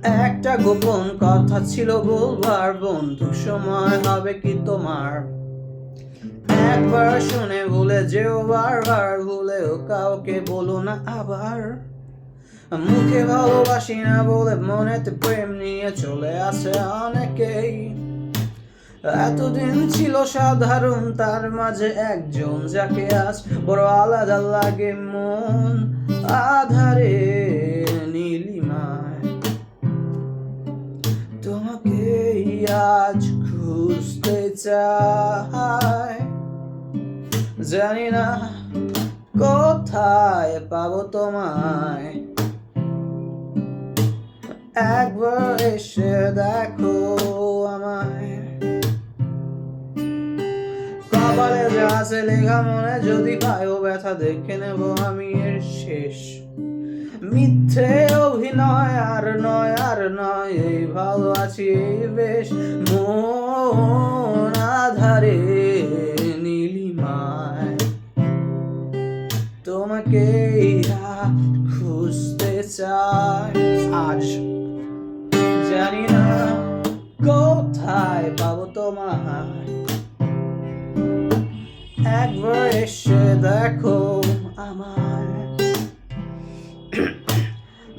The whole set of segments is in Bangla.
একটা গোপন কথা ছিল বলবার, বন্ধু সময় হবে কি তোমার? একবার শুনে ভুলে যেও বারবার, ভুলেও কাউকে বলো না আবার। মুখে ভালোবাসি না বলে মনেতে প্রেম নিয়ে চলে আসে অনেকেই। এতদিন ছিল সাধারণ, তার মাঝে একজন যাকে আজ বড় আলাদা লাগে মন। আধারে নীলিমায় তোমাকে আজ খুঁজতে চাই, জানি না কোথায় পাবো তোমায়। একবার এসে দেখো আমায়, কপালে যা আছে লেখা মনে যদি পায়ও ব্যথা দেখে নেব আমি এর শেষ। মিথ্যে অভিনয় আর নয় আর নয়, এই ভালো আছি এই বেশ। মন আধারে নীলিমায় তোমাকে খুঁজতে চাই আজ, জানি না কোথায় পাবো তোমায়। একবার এসে দেখো আমায়।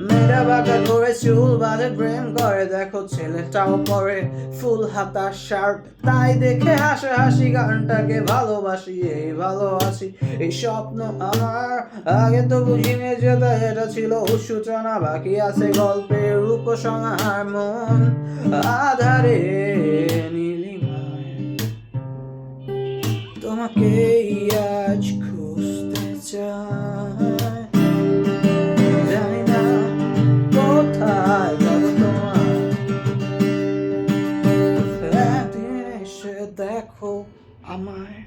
মেয়েরা বাঁকা করে চুল বাঁধে প্রেম করে, দেখো ছেলেটাও পরে ফুল হাতা শার্ট, তাই দেখে হাসে হাসি গানটাকে ভালোবাসি এই ভালো আছি এই স্বপ্ন আমার। আগে তো বুঝিনি যে এটা ছিল সূচনা, বাকি আছে গল্পের উপসংহার। মন আধারে নীলিমায় তোমাকে আজ খুঁজতে চাই, জানি না কোথায় পাবো তোমায়। একদিন এসে দেখো আমায়।